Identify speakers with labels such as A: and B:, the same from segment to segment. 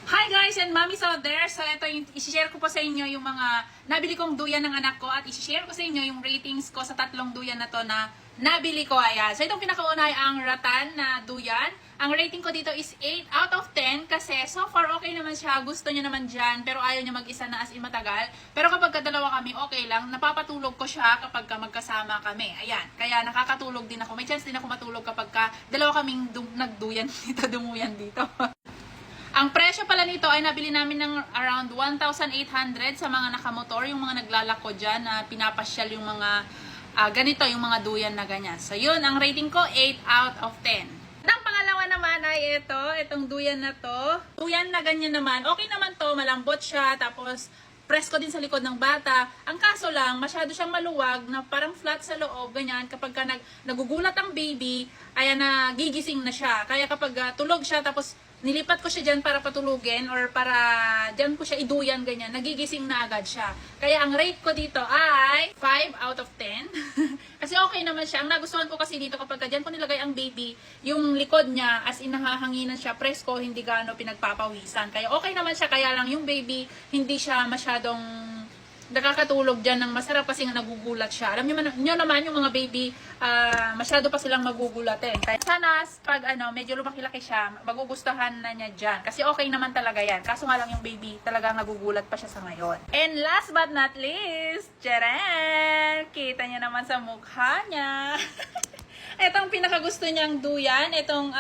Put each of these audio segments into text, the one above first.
A: Hi guys and mommies out there! So ito yung isi-share ko po sa inyo yung mga nabili kong duyan ng anak ko at isi-share ko sa inyo yung ratings ko sa tatlong duyan na to na nabili ko. Ayan. So itong pinakauna ay ang Rattan na duyan. Ang rating ko dito is 8 out of 10 kasi so far okay naman siya. Gusto niya naman dyan pero ayaw niya mag-isa na as in matagal. Pero kapag dalawa kami okay lang. Napapatulog ko siya kapag magkasama kami. Ayan. Kaya nakakatulog din ako. May chance din ako matulog kapag dalawa kaming nagduyan dito, dumuyan dito. Ang presyo pala nito ay nabili namin ng around 1,800 sa mga nakamotor, yung mga naglalako dyan na pinapasyal yung mga ganito, yung mga duyan na ganyan. So yun, ang rating ko 8 out of 10. Ang pangalawa naman ay itong duyan na to. Duyan na ganyan naman. Okay naman to, malambot siya, tapos presko din sa likod ng bata. Ang kaso lang, masyado siyang maluwag na parang flat sa loob, ganyan. Kapag nagugulat ang baby, ayan na gigising na siya. Kaya kapag tulog siya, tapos nilipat ko siya dyan para patulugin or para dyan ko siya iduyan, ganyan. Nagigising na agad siya. Kaya ang rate ko dito ay 5 out of 10. Kasi okay naman siya. Ang nagustuhan ko kasi dito kapag dyan ko nilagay ang baby, yung likod niya as in nahahanginan siya, presko, hindi gaano pinagpapawisan. Kaya okay naman siya. Kaya lang yung baby, hindi siya masyadong nakakatulog dyan ng masarap kasi nga nagugulat siya. Alam niyo naman yung mga baby, masyado pa silang magugulat eh. Kaya sana pag medyo lumaki-laki siya, magugustuhan na niya dyan. Kasi okay naman talaga yan. Kaso nga lang yung baby, talaga nagugulat pa siya sa ngayon. And last but not least, tcharan! Kita niya naman sa mukha niya. Itong pinakagusto niyang duyan, itong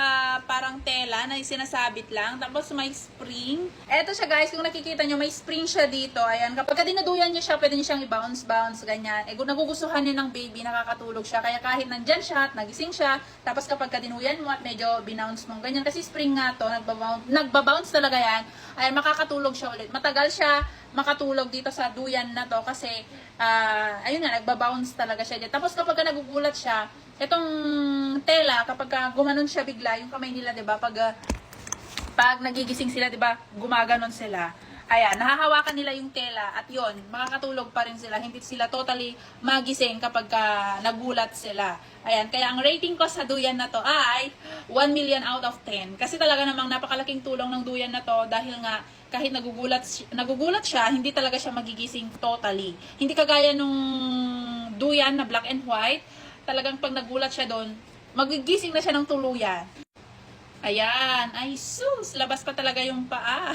A: parang tela na sinasabit lang. Tapos may spring. Ito siya guys, kung nakikita nyo, may spring siya dito. Ayan, kapag dinuduyan niya siya, pwede niya siyang i-bounce, ganyan. Nagugustuhan niya ng baby, nakakatulog siya. Kaya kahit nandyan siya at nagising siya, tapos kapag dinuyan mo at medyo binounce mo, ganyan. Kasi spring nga to, nagbabounce talaga yan. Ayan, makakatulog siya ulit. Matagal siya makatulog dito sa duyan na to kasi, ayun nga, nagbabounce talaga siya dyan. Tapos kapag nagugulat siya, itong tela, kapag gumanon siya bigla, yung kamay nila, 'di ba? Pag nagigising sila, 'di ba? Gumaganon sila. Ayan, nahahawakan nila yung tela at 'yon, makakatulog pa rin sila. Hindi sila totally magising kapag nagulat sila. Ayan, kaya ang rating ko sa duyan na to ay 1 million out of 10. Kasi talaga namang napakalaking tulong ng duyan na to dahil nga kahit nagugulat siya, hindi talaga siya magigising totally. Hindi kagaya nung duyan na black and white. Talagang pag nagulat siya doon, magigising na siya ng tuluyan. Ayan. Ay, sus! Labas pa talaga yung paa.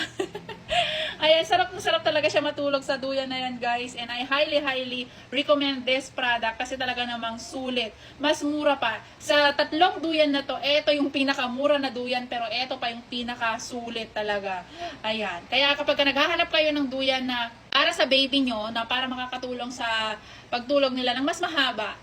A: Ayan, sarap na sarap talaga siya matulog sa duyan na yan, guys. And I highly recommend this product kasi talaga namang sulit. Mas mura pa. Sa tatlong duyan na to, ito yung pinakamura na duyan, pero ito pa yung pinakasulit talaga. Ayan. Kaya kapag naghahanap kayo ng duyan na para sa baby nyo, na para makakatulong sa pagtulog nila ng mas mahaba,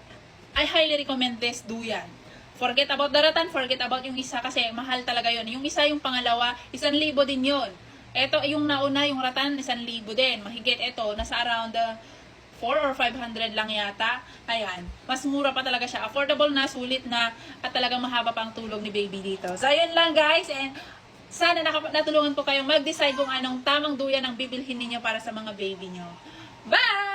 A: I highly recommend this duyan. Forget about the Rattan, forget about yung isa kasi mahal talaga yon. Yung isa, yung pangalawa, 1,000 din yon. Ito, yung nauna, yung Rattan, 1,000 din. Mahigit ito, nasa around 4 or 500 lang yata. Ayan, mas mura pa talaga siya. Affordable na, sulit na, at talagang mahaba pang tulog ni baby dito. So, ayun lang guys, and sana natulungan ko kayong mag-decide kung anong tamang duyan ang bibilhin ninyo para sa mga baby nyo. Bye!